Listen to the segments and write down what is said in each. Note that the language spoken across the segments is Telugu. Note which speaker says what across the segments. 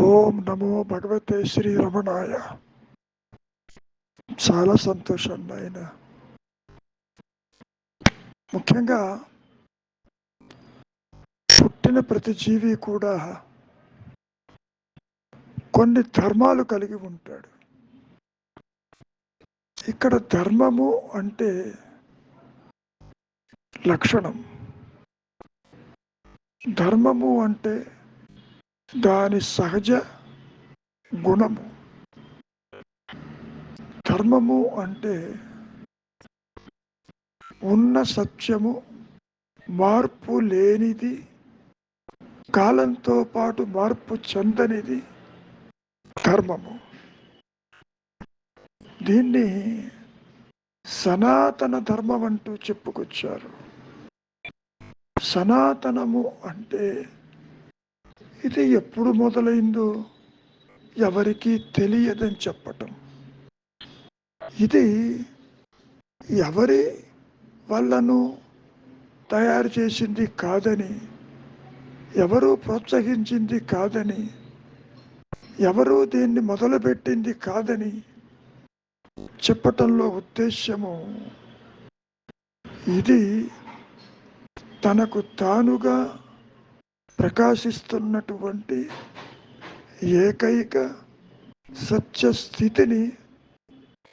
Speaker 1: ఓం నమో భగవతే శ్రీ రమణాయ. చాలా సంతోషం నాయన. ముఖ్యంగా పుట్టిన ప్రతి జీవి కూడా కొన్ని ధర్మాలు కలిగి ఉంటాడు. ఇక్కడ ధర్మము అంటే లక్షణం, ధర్మము అంటే దాని సహజ గుణము. ధర్మము అంటే ఉన్న సత్యము, మార్పు లేనిది, కాలంతో పాటు మార్పు చెందనిది ధర్మము. దీన్ని సనాతన ధర్మం అంటూ చెప్పుకొచ్చారు. సనాతనము అంటే ఇది ఎప్పుడు మొదలైందో ఎవరికీ తెలియదని చెప్పటం. ఇది ఎవరి వల్లను తయారు చేసింది కాదని, ఎవరు ప్రోత్సహించింది కాదని, ఎవరు దీన్ని మొదలుపెట్టింది కాదని చెప్పటంలో ఉద్దేశ్యము ఇది తనకు తానుగా ప్రకాశిస్తున్నటువంటి ఏకైక సత్యస్థితిని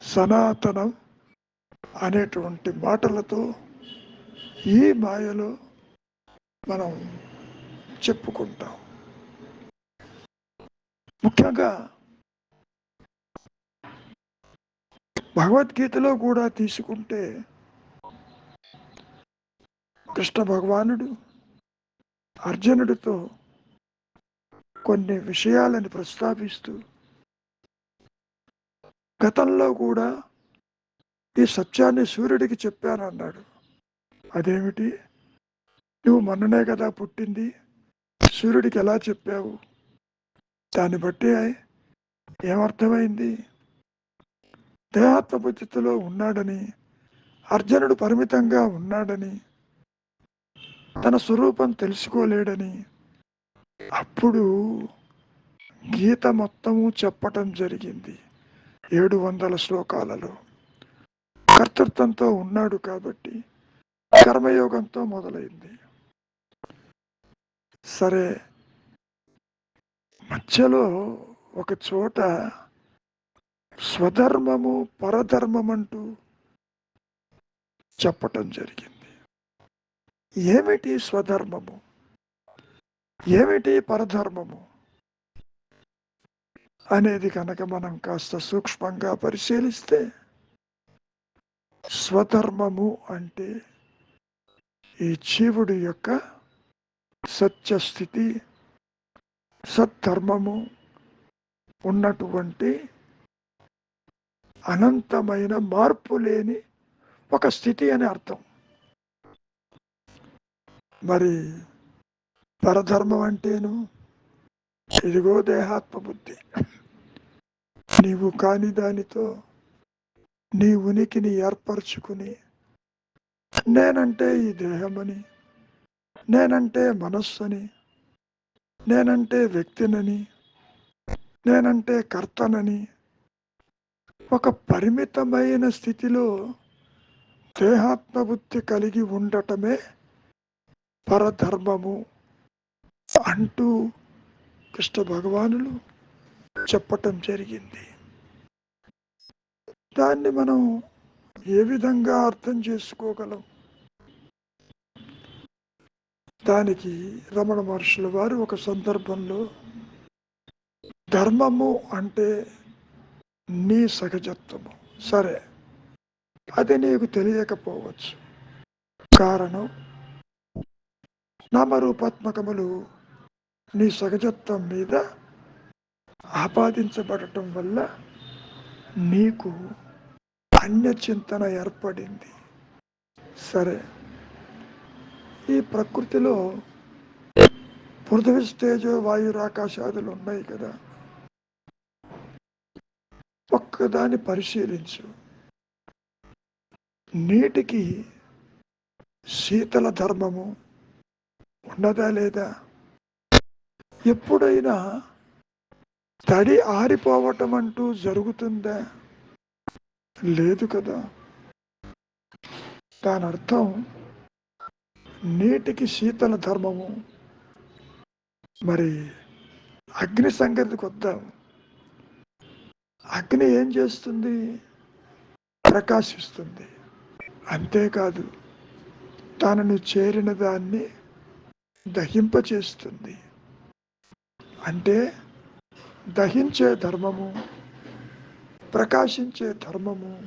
Speaker 1: సనాతనం అనేటువంటి మాటలతో ఈ మాయలో మనం చెప్పుకుంటాం. ముఖ్యంగా భగవద్గీతలో కూడా తీసుకుంటే కృష్ణ భగవానుడు అర్జునుడితో కొన్ని విషయాలను ప్రస్తావిస్తూ గతంలో కూడా ఈ సత్యాన్ని సూర్యుడికి చెప్పానన్నాడు. అదేమిటి, నువ్వు మొన్ననే కదా పుట్టింది, సూర్యుడికి ఎలా చెప్పావు? దాన్ని బట్టి ఏమర్థమైంది? దేహాత్మబుద్ధిలో ఉన్నాడని, అర్జునుడు పరిమితంగా ఉన్నాడని, తన స్వరూపం తెలుసుకోలేడని. అప్పుడు గీత మొత్తము చెప్పటం జరిగింది 700 శ్లోకాలలో. కర్తృత్వంతో ఉన్నాడు కాబట్టి కర్మయోగంతో మొదలైంది. సరే, మధ్యలో ఒక చోట స్వధర్మము పరధర్మం అంటూ చెప్పటం జరిగింది. ఏమిటి స్వధర్మము, ఏమిటి పరధర్మము అనేది కనుక మనం కాస్త సూక్ష్మంగా పరిశీలిస్తే, స్వధర్మము అంటే ఈ జీవుడి యొక్క సత్యస్థితి, సద్ధర్మము ఉన్నటువంటి అనంతమైన మార్పు లేని ఒక స్థితి అని అర్థం. మరి పరధర్మం అంటేను ఇదిగో దేహాత్మ బుద్ధి, నీవు కాని దానితో నీ ఉనికిని ఏర్పరచుకుని నేనంటే ఈ దేహమని, నేనంటే మనస్సుని, నేనంటే వ్యక్తినని, నేనంటే కర్తనని ఒక పరిమితమైన స్థితిలో దేహాత్మబుద్ధి కలిగి ఉండటమే పరధర్మము అంటూ కృష్ణ భగవానులు చెప్పటం జరిగింది. దాన్ని మనం ఏ విధంగా అర్థం చేసుకోగలం? దానికి రమణ మహర్షుల వారు ఒక సందర్భంలో ధర్మము అంటే నీ సహజత్వము, సరే అది నీకు తెలియకపోవచ్చు. కారణం, నామరూపాత్మకములు నీ సహజత్వం మీద ఆపాదించబడటం వల్ల నీకు అన్యచింతన ఏర్పడింది. సరే, ఈ ప్రకృతిలో పృథివీ, తేజో, వాయురాకాశాదులు ఉన్నాయి కదా, ఒక్కదాన్ని పరిశీలించు. నీటికి శీతల ధర్మము ఉన్నదా లేదా? ఎప్పుడైనా తడి ఆరిపోవటం అంటూ జరుగుతుందా? లేదు కదా. దాని అర్థం నీటికి శీతల ధర్మము. మరి అగ్ని సంగతికి వద్దాం. అగ్ని ఏం చేస్తుంది? ప్రకాశిస్తుంది. అంతేకాదు తనను చేరిన దాన్ని దహింపచేస్తుంది. అంటే దహించే ధర్మము, ప్రకాశించే ధర్మము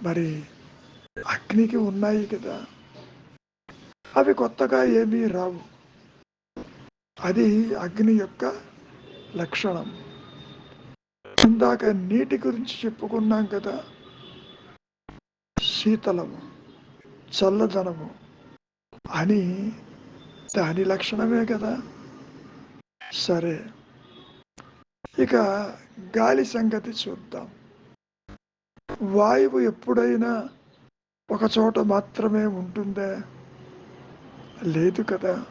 Speaker 1: మరి అగ్నికి ఉన్నాయి కదా. అవి కొత్తగా ఏమీ రావు. అది అగ్ని యొక్క లక్షణం. ఇందాక నీటి గురించి చెప్పుకున్నాం కదా, శీతలము, చల్లదనము అని దాని లక్షణమే కదా. సరే, ఇక గాలి సంగతి చూద్దాం. వాయువు ఎప్పుడైనా ఒక చోట మాత్రమే ఉంటుందా? లేదు కదా.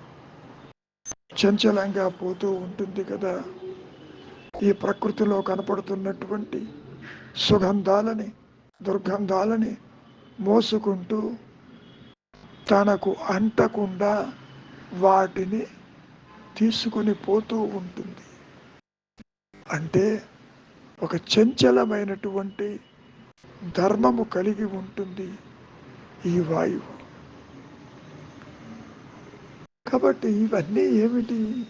Speaker 1: చంచలంగా పోతూ ఉంటుంది కదా. ఈ ప్రకృతిలో కనపడుతున్నటువంటి సుగంధాలని, దుర్గంధాలని మోసుకుంటూ తనకు అంటకుండా వాటిని తీసుకుని పోతూ ఉంటుంది. అంటే ఒక చంచలమైనటువంటి ధర్మము కలిగి ఉంటుంది ఈ వాయువు. కాబట్టి ఇవన్నీ ఏమిటి?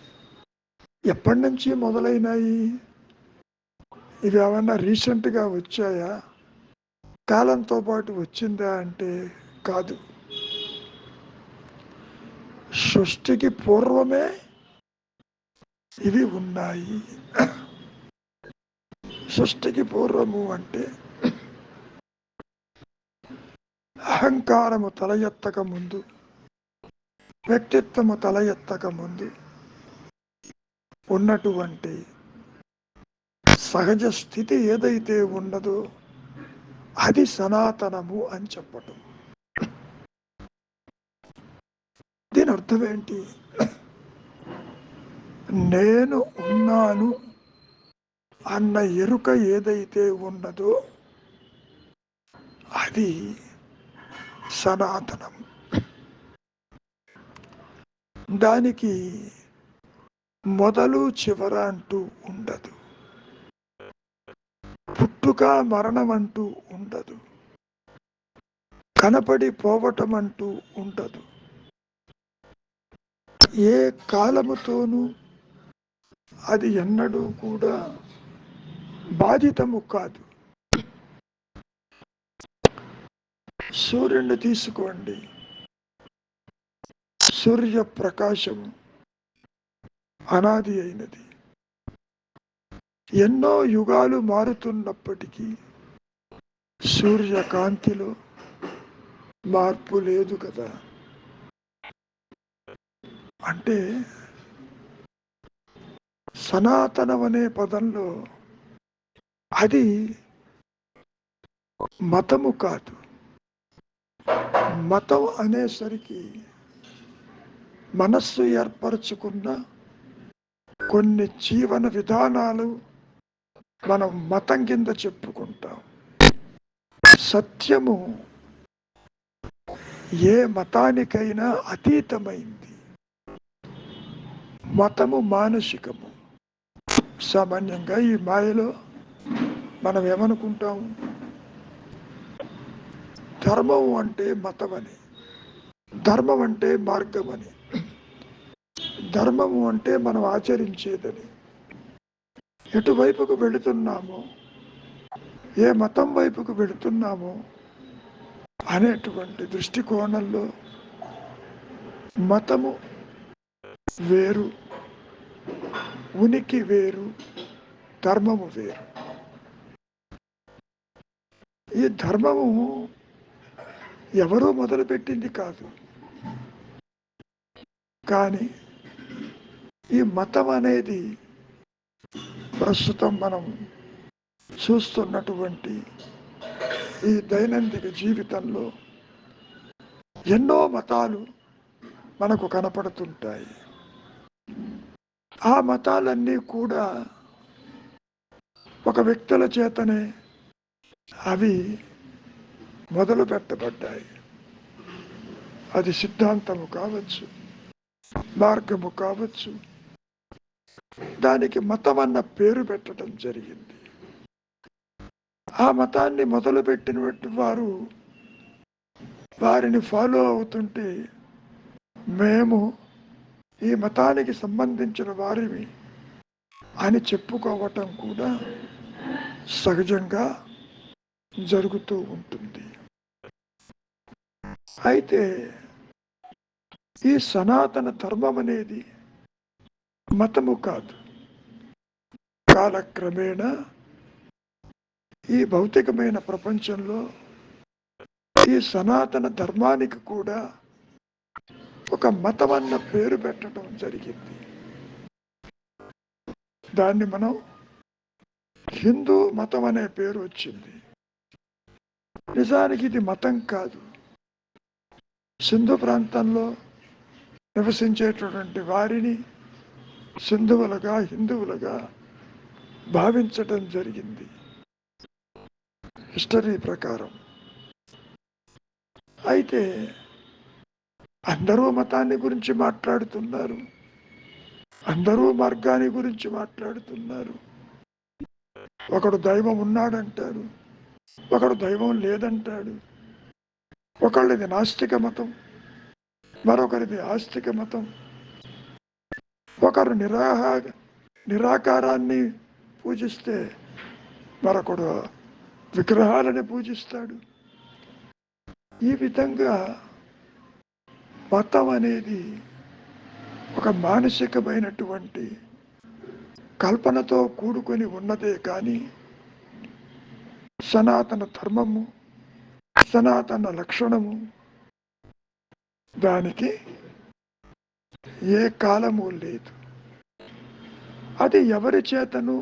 Speaker 1: ఎప్పటి నుంచి మొదలైనాయి? ఇవి ఏమన్నా రీసెంట్గా వచ్చాయా? కాలంతో పాటు వచ్చిందా అంటే కాదు. సృష్టికి పూర్వమే ఇవి ఉన్నాయి. సృష్టికి పూర్వము అంటే అహంకారము తల ఎత్తక ముందు, వ్యక్తిత్వము తల ఎత్తక ముందు ఉన్నటువంటి సహజ స్థితి ఏదైతే ఉన్నదో అది సనాతనము అని చెప్పటం. దీని అర్థం ఏంటి? నేను ఉన్నాను అన్న ఎరుక ఏదైతే ఉన్నదో అది సనాతనం. దానికి మొదలు చివర అంటూ ఉండదు. పుట్టుక మరణం అంటూ ఉండదు. కనపడి పోవటం అంటూ ఉండదు. ఏ కాలముతోనూ అది ఎన్నడూ కూడా బాధితము కాదు. సూర్యుడిని తీసుకోండి. సూర్యప్రకాశము అనాది అయినది. ఎన్నో యుగాలు మారుతున్నప్పటికీ సూర్యకాంతిలో మార్పు లేదు కదా. అంటే సనాతనం అనే పదంలో అది మతము కాదు. మతం అనేసరికి మనస్సు ఏర్పరచుకున్న కొన్ని జీవన విధానాలు మనం మతం కింద చెప్పుకుంటాం. సత్యము ఏ మతానికైనా అతీతమైంది. మతము మానసికము. సామాన్యంగా ఈ మాయలో మనం ఏమనుకుంటాం? ధర్మం అంటే మతమని, ధర్మం అంటే మార్గమని, ధర్మము అంటే మనం ఆచరించేదని. ఎటువైపుకు వెళుతున్నామో, ఏ మతం వైపుకు వెళుతున్నామో అనేటువంటి దృష్టికోణంలో మతము వేరు, ఉనికి వేరు, ధర్మము వేరు. ఈ ధర్మము ఎవరూ మొదలుపెట్టింది కాదు. కానీ ఈ మతం అనేది ప్రస్తుతం మనం చూస్తున్నటువంటి ఈ దైనందిక జీవితంలో ఎన్నో మతాలు మనకు కనపడుతుంటాయి. ఆ మతాలన్నీ కూడా ఒక వ్యక్తుల చేతనే అవి మొదలు పెట్టబడ్డాయి. అది సిద్ధాంతము కావచ్చు, మార్గము కావచ్చు, దానికి మతం అన్న పేరు పెట్టడం జరిగింది. ఆ మతాన్ని మొదలుపెట్టినటువంటి వారు వారిని ఫాలో అవుతుంటే మేము ఈ మతానికి సంబంధించిన వారివి అని చెప్పుకోవటం కూడా సహజంగా జరుగుతూ ఉంటుంది. అయితే ఈ సనాతన ధర్మం అనేది మతము కాదు. కాలక్రమేణా ఈ భౌతికమైన ప్రపంచంలో ఈ సనాతన ధర్మానికి కూడా ఒక మతం అన్న పేరు పెట్టడం జరిగింది. దాన్ని మనం హిందూ మతం అనే పేరు వచ్చింది. నిజానికి ఇది మతం కాదు. సింధు ప్రాంతంలో నివసించేటటువంటి వారిని సింధువులుగా, హిందువులుగా భావించటం జరిగింది హిస్టరీ ప్రకారం. అయితే అందరూ మతాన్ని గురించి మాట్లాడుతున్నారు, అందరూ మార్గాన్ని గురించి మాట్లాడుతున్నారు. ఒకడు దైవం ఉన్నాడంటాడు, ఒకడు దైవం లేదంటాడు. ఒకళ్ళది నాస్తిక మతం, మరొకరిది ఆస్తిక మతం. ఒకరు నిరాకారాన్ని పూజిస్తే మరొకడు విగ్రహాలని పూజిస్తాడు. ఈ విధంగా మతం అనేది ఒక మానసికమైనటువంటి కల్పనతో కూడుకొని ఉన్నదే కానీ సనాతన ధర్మము, సనాతన లక్షణము దానికి ఏ కాలము లేదు. అది ఎవరి చేతను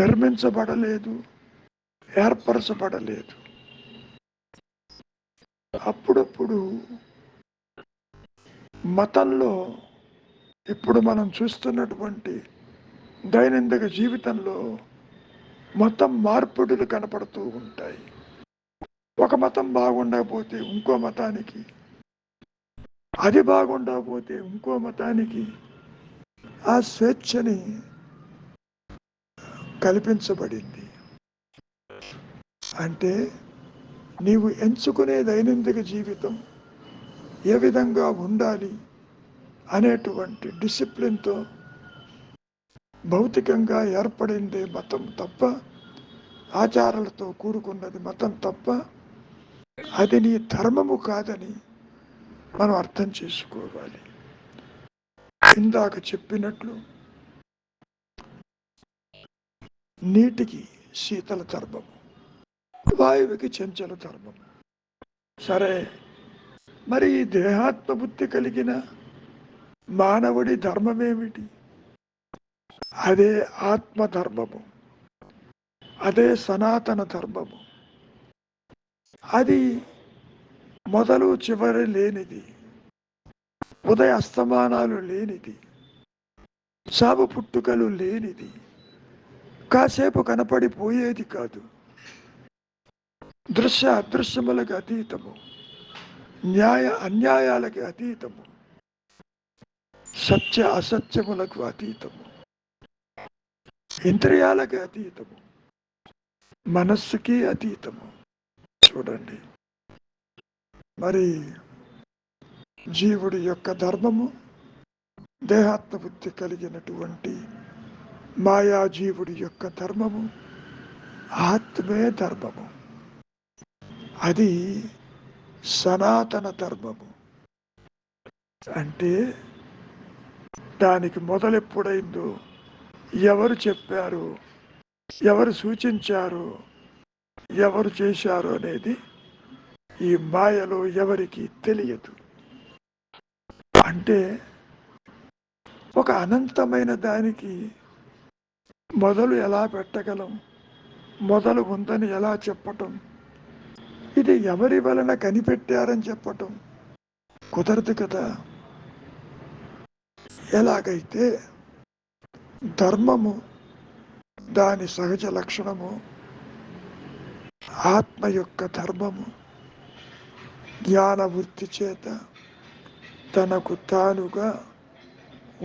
Speaker 1: నిర్మించబడలేదు, ఏర్పరచబడలేదు. అప్పుడప్పుడు మతంలో ఇప్పుడు మనం చూస్తున్నటువంటి దైనందిక జీవితంలో మతం మార్పిడులు కనపడుతూ ఉంటాయి. ఒక మతం బాగుండకపోతే ఇంకో మతానికి, అది బాగుండకపోతే ఇంకో మతానికి ఆ స్వేచ్ఛని కల్పించబడింది. అంటే నీవు ఎంచుకునే దైనందిక జీవితం ఏ విధంగా ఉండాలి అనేటువంటి డిసిప్లిన్తో భౌతికంగా ఏర్పడిందే మతం తప్ప, ఆచారాలతో కూడుకున్నది మతం తప్ప, అది నీ ధర్మము కాదని మనం అర్థం చేసుకోవాలి. ఇందాక చెప్పినట్లు నీటికి శీతల ధర్మము, వాయువుకి చంచల ధర్మము. సరే, మరి ఈ దేహాత్మ బుద్ధి కలిగిన మానవుడి ధర్మమేమిటి? అదే ఆత్మధర్మము, అదే సనాతన ధర్మము. అది మొదలు చివరి లేనిది, ఉదయ అస్తమానాలు లేనిది, సాగు పుట్టుకలు లేనిది, కాసేపు కనపడిపోయేది కాదు. దృశ్య అదృశ్యములకు అతీతము, న్యాయ అన్యాయాలకి అతీతము, సత్య అసత్యములకు అతీతము, ఇంద్రియాలకి అతీతము, మనస్సుకి అతీతము. చూడండి, మరి జీవుడి యొక్క ధర్మము, దేహాత్మ బుద్ధి కలిగినటువంటి మాయాజీవుడి యొక్క ధర్మము ఆత్మే ధర్మము. అది సనాతన ధర్మము. అంటే దానికి మొదలెప్పుడైందో, ఎవరు చెప్పారు, ఎవరు సూచించారు, ఎవరు చేశారు అనేది ఈ మాయలో ఎవరికి తెలియదు. అంటే ఒక అనంతమైన దానికి మొదలు ఎలా పెట్టగలం, మొదలు ఉందని ఎలా చెప్పటం, ఇది ఎవరి వలన కనిపెట్టారని చెప్పటం కుదరదు కదా. ఎలాగైతే ధర్మము దాని సహజ లక్షణము ఆత్మ యొక్క ధర్మము జ్ఞాన వృత్తి చేత తనకు తానుగా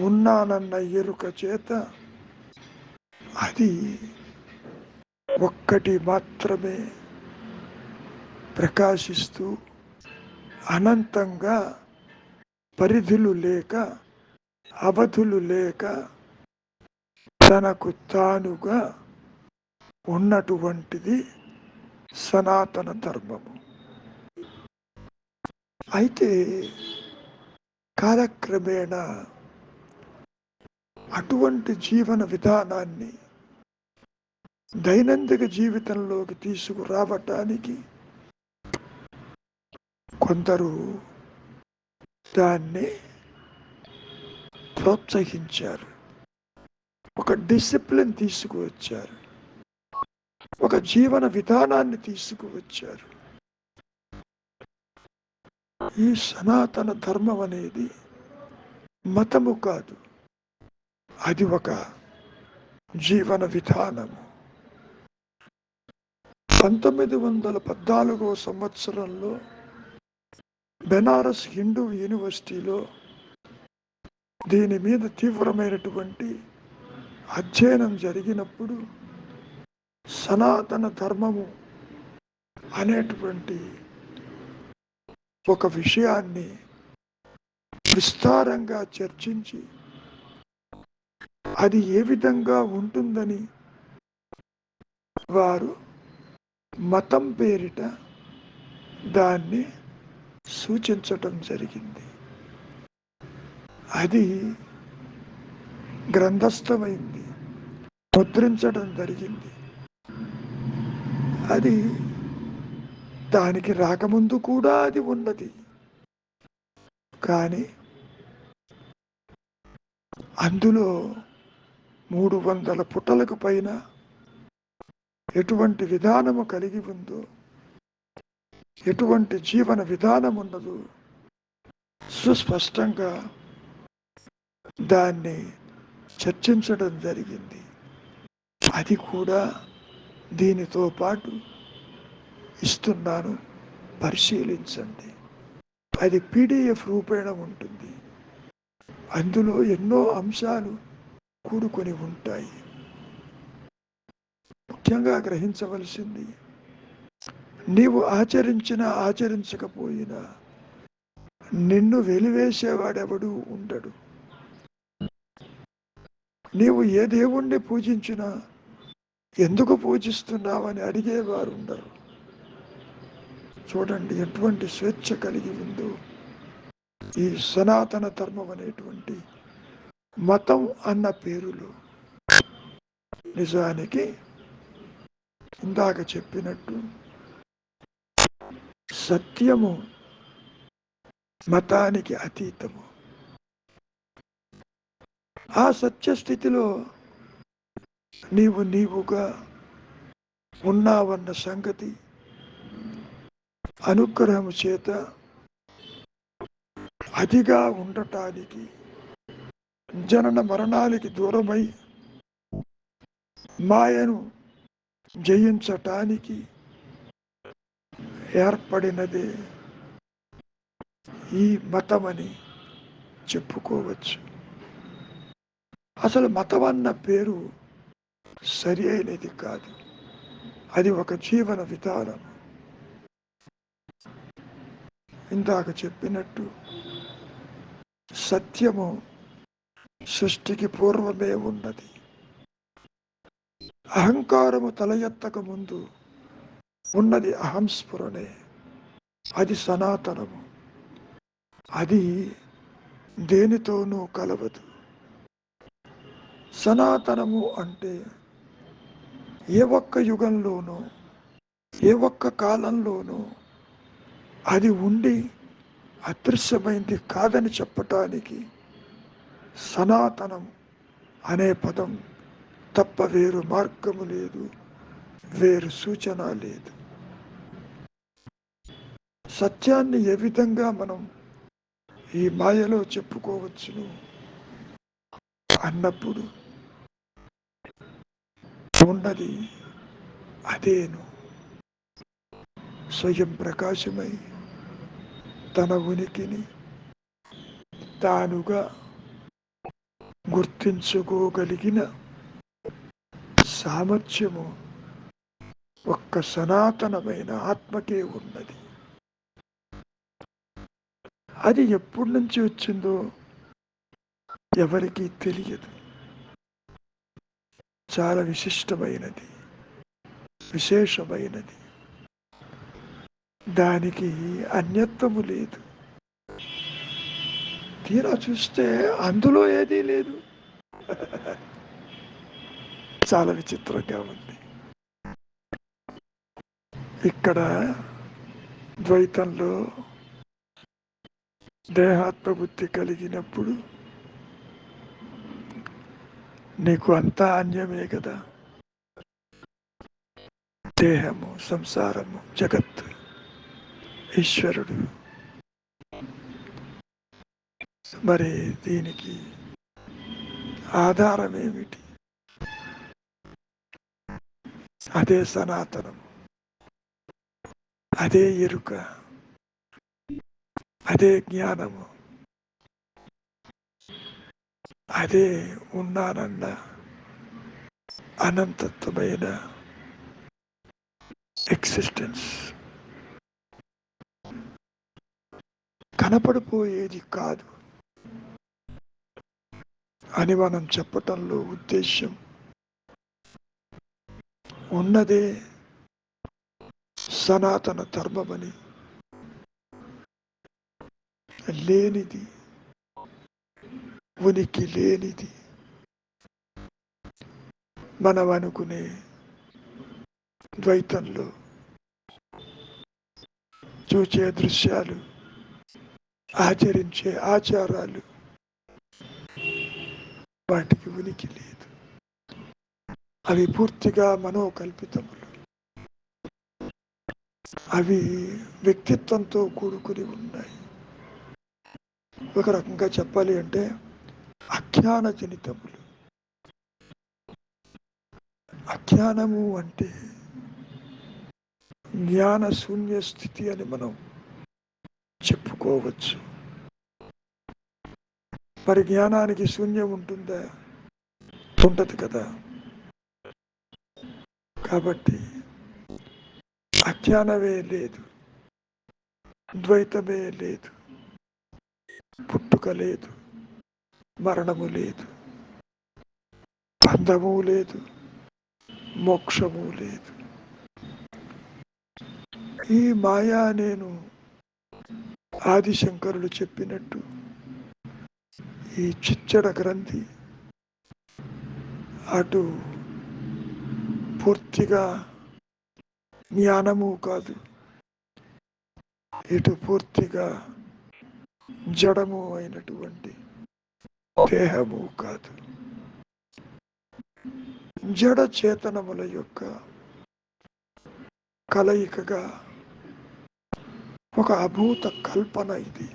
Speaker 1: ఉన్నానన్న ఎరుక చేత అది ఒక్కటి మాత్రమే ప్రకాశిస్తూ అనంతంగా పరిధులు లేక అవధులు లేక తనకు తానుగా ఉన్నటువంటిది సనాతన ధర్మము. అయితే కాలక్రమేణా అటువంటి జీవన విధానాన్ని దైనందిక జీవితంలోకి తీసుకురావటానికి కొందరు దాన్ని ప్రోత్సహించారు, ఒక డిసిప్లిన్ తీసుకువచ్చారు, ఒక జీవన విధానాన్ని తీసుకువచ్చారు. ఈ సనాతన ధర్మం అనేది మతము కాదు, అది ఒక జీవన విధానము. 1914 సంవత్సరంలో బెనారస్ హిందూ యూనివర్సిటీలో దీని మీద తీవ్రమైనటువంటి అధ్యయనం జరిగినప్పుడు సనాతన ధర్మము అనేటువంటి ఒక విషయాన్ని విస్తారంగా చర్చించి అది ఏ విధంగా ఉంటుందని వారు మతం పేరిట దాన్ని సూచించటం జరిగింది. అది గ్రంథస్థమైంది, ముద్రించడం జరిగింది. అది దానికి రాకముందు కూడా అది ఉన్నది, కానీ అందులో 300 పుటలకు పైన ఎటువంటి విధానము కలిగి ఉందో, ఎటువంటి జీవన విధానం ఉన్నదో సుస్పష్టంగా దాన్ని చర్చించడం జరిగింది. అది కూడా దీనితో పాటు ఇస్తున్నాను, పరిశీలించండి. అది PDF రూపేణ ఉంటుంది. అందులో ఎన్నో అంశాలు కూడుకొని ఉంటాయి. ముఖ్యంగా గ్రహించవలసింది, నీవు ఆచరించినా ఆచరించకపోయినా నిన్ను వెలివేసేవాడెవడు ఉండడు. నీవు ఏ దేవుణ్ణి పూజించినా ఎందుకు పూజిస్తున్నావని అడిగేవారు ఉండరు. చూడండి ఎటువంటి స్వేచ్ఛ కలిగి ఉందో ఈ సనాతన ధర్మం అనేటువంటి మతం అన్న పేరులో. నిజానికి ఇందాక చెప్పినట్టు సత్యము మతానికి అతీతము. ఆ సత్యస్థితిలో నీవుగా ఉన్నావన్న సంగతి అనుగ్రహము చేత అదిగా ఉండటానికి, జనన మరణాలకి దూరమై మాయను జయించటానికి ఏర్పడినదే ఈ మతమని చెప్పుకోవచ్చు. అసలు మతం అన్న పేరు సరి అయినది కాదు, అది ఒక జీవన విధానం. ఇందాక చెప్పినట్టు సత్యము సృష్టికి పూర్వమే ఉన్నది. అహంకారము తల ఎత్తక ముందు ఉన్నది అహంస్ఫురణే, అది సనాతనము. అది దేనితోనూ కలవదు. సనాతనము అంటే ఏ ఒక్క యుగంలోనూ ఏ ఒక్క కాలంలోనూ అది ఉండి అదృశ్యమైంది కాదని చెప్పటానికి సనాతనం అనే పదం తప్ప వేరు మార్గము లేదు, వేరు సూచన లేదు. సత్యాన్ని ఏ విధంగా మనం ఈ మాయలో చెప్పుకోవచ్చును అన్నప్పుడు ఉన్నది అదేను. స్వయం ప్రకాశమై తన ఉనికిని తానుగా గుర్తించుకోగలిగిన సామర్థ్యము ఒక్క సనాతనమైన ఆత్మకే ఉన్నది. అది ఎప్పటి నుంచి వచ్చిందో ఎవరికీ తెలియదు. చాలా విశిష్టమైనది, విశేషమైనది. దానికి అన్యత్వము లేదు. తీరా చూస్తే అందులో ఏదీ లేదు. చాలా విచిత్రంగా ఉంది. ఇక్కడ ద్వైతంలో దేహాత్మబుద్ధి కలిగినప్పుడు నీకు అంతా అన్యమే కదా. దేహము, సంసారము, జగత్తు, ఈశ్వరుడు. మరి దీనికి ఆధారం ఏమిటి? అదే సనాతనం, అదే ఎరుక, అదే జ్ఞానము, అదే ఉన్నానన్న అనంతత్వమైన ఎక్సిస్టెన్స్. కనపడిపోయేది కాదు అని మనం చెప్పటంలో ఉద్దేశ్యం ఉన్నదే సనాతన ధర్మమని, లేనిది, ఉనికి లేనిది మనం అనుకునే ద్వైతంలో చూచే దృశ్యాలు, ఆచరించే ఆచారాలు, వాటికి ఉనికి లేదు. అవి పూర్తిగా మనోకల్పితములు. అవి వ్యక్తిత్వంతో కూడుకుని ఉన్నాయి. ఒక రకంగా చెప్పాలి అంటే అజ్ఞాన జనితములు. అజ్ఞానము అంటే జ్ఞాన శూన్య స్థితి అని మనం చెప్పుకోవచ్చు. మరి జ్ఞానానికి శూన్యం ఉంటుందా? ఉంటది కదా. కాబట్టి అజ్ఞానమే లేదు, ద్వైతమే లేదు, పుట్టుక లేదు, మరణము లేదు, బంధము లేదు, మోక్షము లేదు. ఈ మాయా నేను ఆదిశంకరులు చెప్పినట్టు ఈ చిచ్చడ గ్రంథి అటు పూర్తిగా జ్ఞానము కాదు, ఇటు పూర్తిగా జడము అయినటువంటి దేహము కాదు. జడ చేతనముల యొక్క కలయికగా ఒక అభూత కల్పన ఇది.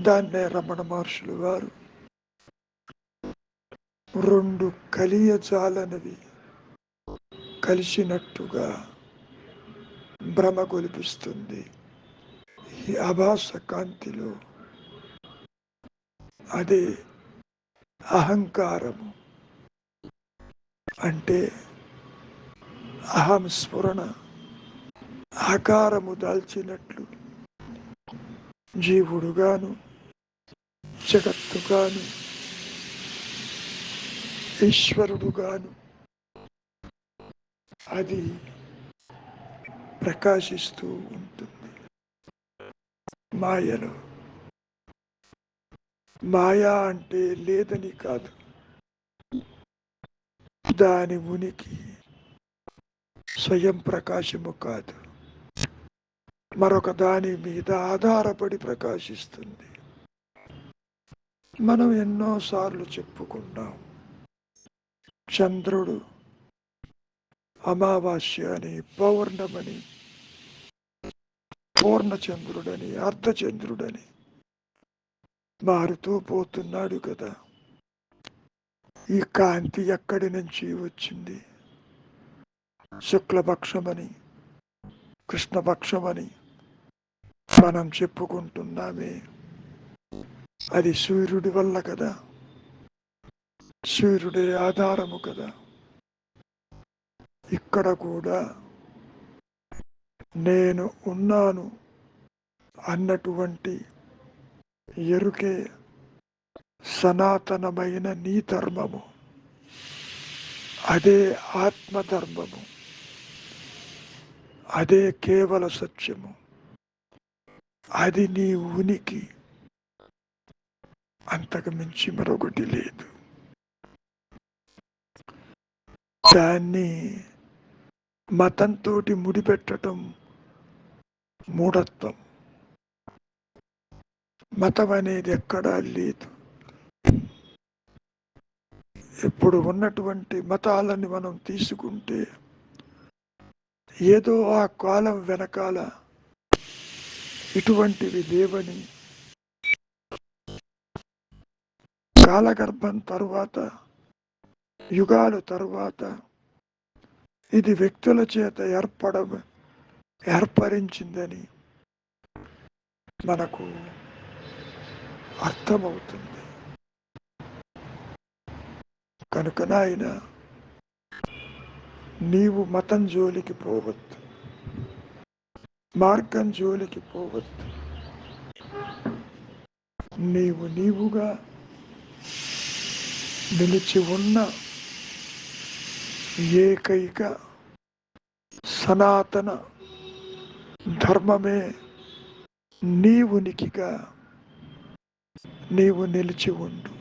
Speaker 1: దాన్నే రమణ మహర్షులు వారు రెండు కలియజాలనవి కలిసినట్టుగా భ్రమ గొలిపిస్తుంది ఈ ఆభాస కాంతిలో. అదే అహంకారము. అంటే అహం స్ఫురణ ఆకారము దాల్చినట్లు జీవుడుగాను, జగత్తుగాను, ఈశ్వరుడుగాను అది ప్రకాశిస్తూ ఉంటుంది మాయలో. మాయా అంటే లేదని కాదు, దాని ఉనికి స్వయం ప్రకాశము కాదు, మరొక దాని మీద ఆధారపడి ప్రకాశిస్తుంది. మనం ఎన్నోసార్లు చెప్పుకున్నాం, చంద్రుడు అమావాస్య అని, పౌర్ణమని, పూర్ణచంద్రుడని, అర్ధచంద్రుడని మారుతూ పోతున్నాడు కదా. ఈ కాంతి ఎక్కడి నుంచి వచ్చింది? శుక్లపక్షమని, కృష్ణపక్షమని మనం చెప్పుకుంటున్నామే, అది సూర్యుడి వల్ల కదా, సూర్యుడే ఆధారము కదా. ఇక్కడ కూడా నేను ఉన్నాను అన్నటువంటి ఎరుకే సనాతనమైన నీ ధర్మము, అదే ఆత్మధర్మము, అదే కేవల సత్యము, అది నీ ఉనికి, అంతకు మించి మరొకటి లేదు. దాన్ని మతంతో ముడిపెట్టడం మూఢత్వం. మతం అనేది ఎక్కడా లేదు. ఇప్పుడు ఉన్నటువంటి మతాలని మనం తీసుకుంటే ఏదో ఆ కాలం వెనకాల ఇటువంటివి లేవని, కాలగర్భం తరువాత, యుగాల తరువాత ఇది వ్యక్తుల చేత ఏర్పరించిందని మనకు అర్థమవుతుంది. కనుక నాయన, నీవు మతం జోలికి పోవద్దు, మార్గం జోలికి పోవద్దు. నీవుగా నిలిచి ఉన్న ఏకైక సనాతన ధర్మమే నీ ఉనికిగా నీవు నిలిచి ఉండు.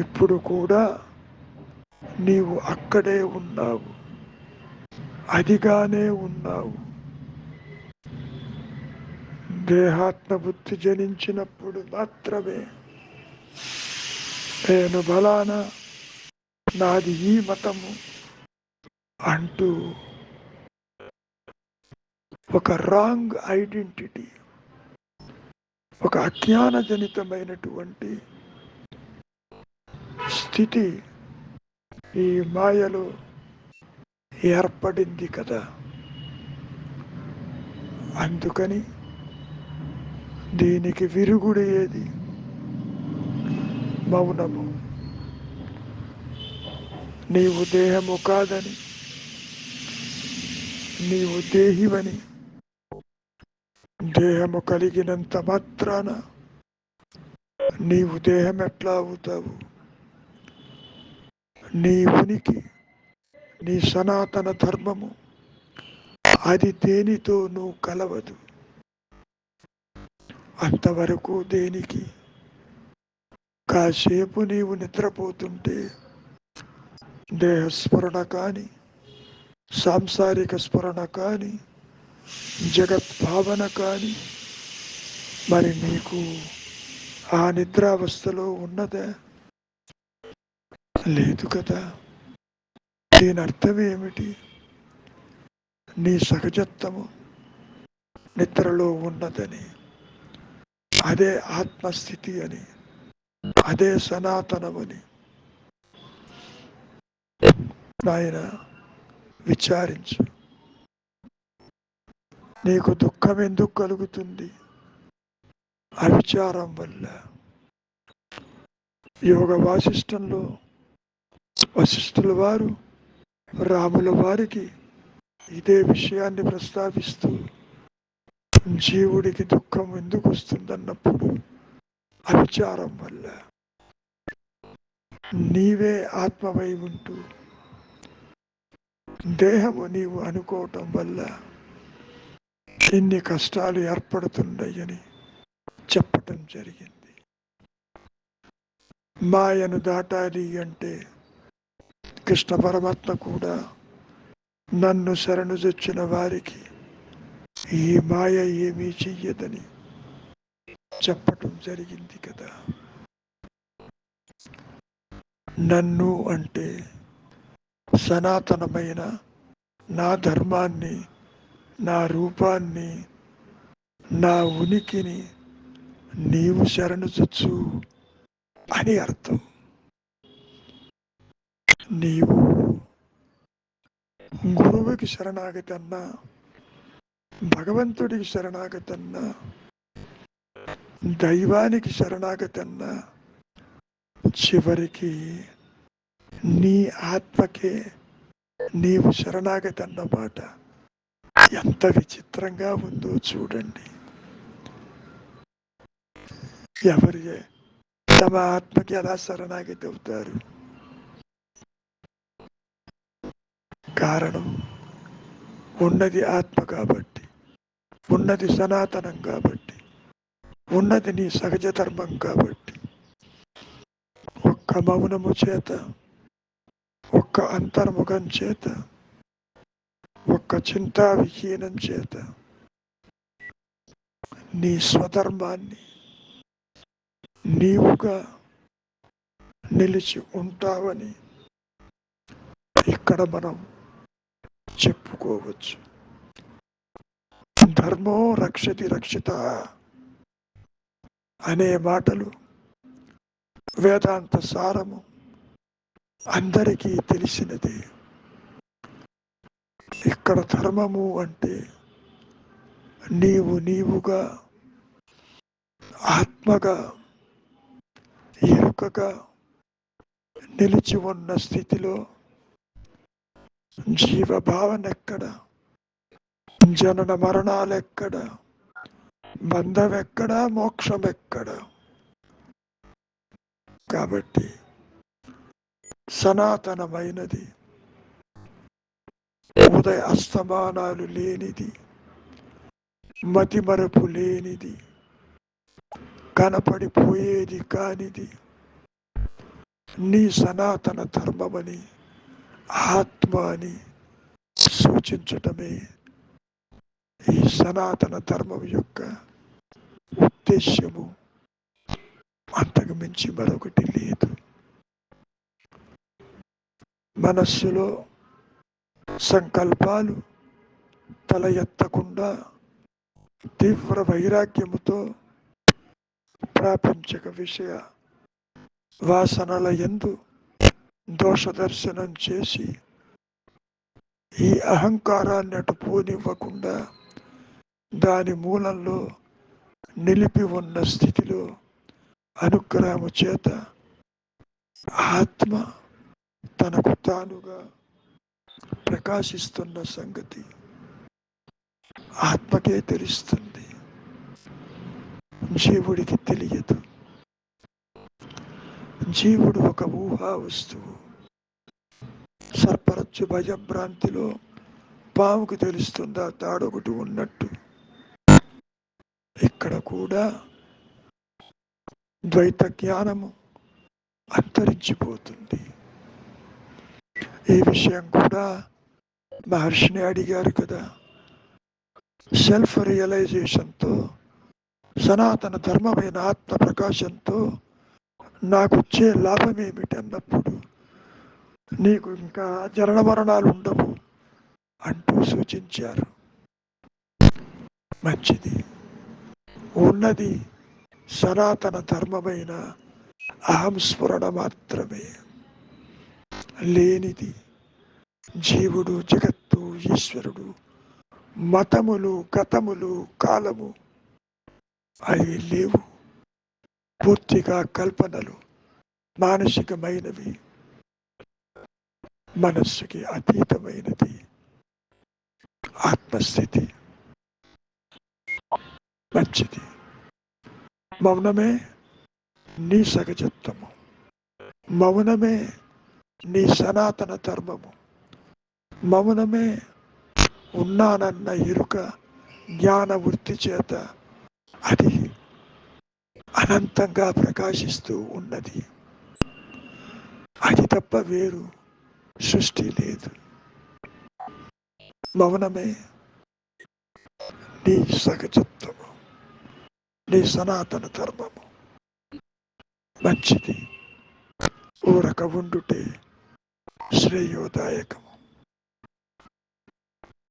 Speaker 1: ఇప్పుడు కూడా నీవు అక్కడే ఉన్నావు, అదిగానే ఉన్నావు. దేహాత్మ బుద్ధి జనించినప్పుడు మాత్రమే నేను బలానా, నాది ఈ మతము అంటూ ఒక రాంగ్ ఐడెంటిటీ, ఒక అజ్ఞానజనితమైనటువంటి స్థితి ఈ మాయలో ఏర్పడింది కదా. అందుకని దీనికి విరుగుడు ఏది? మౌనము. నీవు దేహము కాదని, నీవు దేహివని, దేహము కలిగినంత మాత్రాన నీవు దేహం ఎట్లా అవుతావు? నీ ఉనికి, నీ సనాతన ధర్మము అది దేనితోనూ కలవదు. అంతవరకు దేనికి? కాసేపు నీవు నిద్రపోతుంటే దేహస్మరణ కానీ, సాంసారిక స్మరణ కానీ, జగద్భావన కానీ, మరి నీకు ఆ నిద్రావస్థలో ఉన్నదా? లేదు కదా. దీని అర్థం ఏమిటి? నీ సహజత్వము నిద్రలో ఉన్నదని, అదే ఆత్మస్థితి అని, అదే సనాతనమని. నాయన, విచారించు. నీకు దుఃఖం ఎందుకు కలుగుతుంది? అవిచారం వల్ల. యోగ వాసిష్టంలో వశిష్ఠుల వారు రాముల వారికి ఇదే విషయాన్ని ప్రస్తావిస్తూ, జీవుడికి దుఃఖం ఎందుకు వస్తుందన్నప్పుడు అవిచారం వల్ల. నీవే ఆత్మవై ఉంటూ దేహము నీవు అనుకోవటం వల్ల ఇన్ని కష్టాలు ఏర్పడుతున్నాయని చెప్పటం జరిగింది. మాయను దాటాలి అంటే కృష్ణ పరమాత్మ కూడా నన్ను శరణుజొచ్చిన వారికి ఈ మాయ ఏమీ చెయ్యదని చెప్పటం జరిగింది కదా. నన్ను అంటే సనాతనమైన నా ధర్మాన్ని, నా రూపాన్ని, నా ఉనికిని నీవు శరణుజొచ్చు అని అర్థం. నీవు గురువుకి శరణాగతి అన్నా, భగవంతుడికి శరణాగతి అన్నా, దైవానికి శరణాగతి అన్నా, చివరికి నీ ఆత్మకే నీవు శరణాగతి అన్నమాట ఎంత విచిత్రంగా ఉందో చూడండి. ఎవరి తమ ఆత్మకి ఎలా శరణాగతి అవుతారు? కారణం ఉన్నది ఆత్మ కాబట్టి, ఉన్నది సనాతనం కాబట్టి, ఉన్నది నీ సహజ ధర్మం కాబట్టి, ఒక్క మౌనము చేత, ఒక్క అంతర్ముఖం చేత, ఒక్క చింతా విహీనం చేత నీ స్వధర్మాన్ని నీవుగా నిలిచి ఉంటావని ఇక్కడ మనం చెప్పుకోవచ్చు. ధర్మో రక్షతి రక్షిత అనే మాటలు వేదాంత సారము అందరికీ తెలిసినది. ఇక్కడ ధర్మము అంటే నీవుగా ఆత్మగా ఎరుకగా నిలిచి ఉన్న స్థితిలో జీవభావన ఎక్కడ, జనన మరణాలెక్కడ, బంధం ఎక్కడ, మోక్షం ఎక్కడ? కాబట్టి సనాతనమైనది, ఉదయ అస్తమానాలు లేనిది, మతిమరపు లేనిది, కనపడిపోయేది కానిది నీ సనాతన ధర్మమని, ఆత్మ అని సూచించటమే ఈ సనాతన ధర్మం యొక్క ఉద్దేశ్యము. అంతకు మించి మరొకటి లేదు. మనస్సులో సంకల్పాలు తల ఎత్తకుండా తీవ్ర వైరాగ్యముతో ప్రాపంచిక విషయ వాసనల యందు దోష దర్శనం చేసి ఈ అహంకారాన్ని అటు పోనివ్వకుండా దాని మూలంలో నిలిపి ఉన్న స్థితిలో అనుగ్రహము చేత ఆత్మ తనకు తానుగా ప్రకాశిస్తున్న సంగతి ఆత్మకే తెలుస్తుంది, జీవుడికి తెలియదు. జీవుడు ఒక ఊహా వస్తువు. సర్పరచ్చు భయభ్రాంతిలో పాముకు తెలుస్తుందా తాడొకటి ఉన్నట్టు, ఇక్కడ కూడా ద్వైత జ్ఞానము అంతరించిపోతుంది. ఈ విషయం కూడా మహర్షిని అడిగారు కదా. సెల్ఫ్ రియలైజేషన్తో, సనాతన ధర్మమైన ఆత్మ ప్రకాశంతో నాకు వచ్చే లాభం ఏమిటి అన్నప్పుడు నీకు ఇంకా జనన మరణాలు ఉండవు అంటూ సూచించారు. మంచిది. ఉన్నది సనాతన ధర్మమైన అహం స్ఫురణ మాత్రమే. లేనిది జీవుడు, జగత్తు, ఈశ్వరుడు, మతములు, గతములు, కాలము అవి లేవు. పూర్తిగా కల్పనలు, మానసికమైనవి, మనస్సుకి అతీతమైనది ఆత్మస్థితి. మంచిది. మౌనమే నీ సహజత్వము, మౌనమే నీ సనాతన ధర్మము, మౌనమే ఉన్నానన్న ఎరుక జ్ఞాన వృత్తి చేత అది అనంతంగా ప్రకాశిస్తూ ఉన్నది. అది తప్ప వేరు సృష్టి లేదు. మౌనమే నీ సహజత్వము, నీ సనాతన ధర్మము. మంచిది. ఊరక ఉండుటే శ్రేయోదాయకం.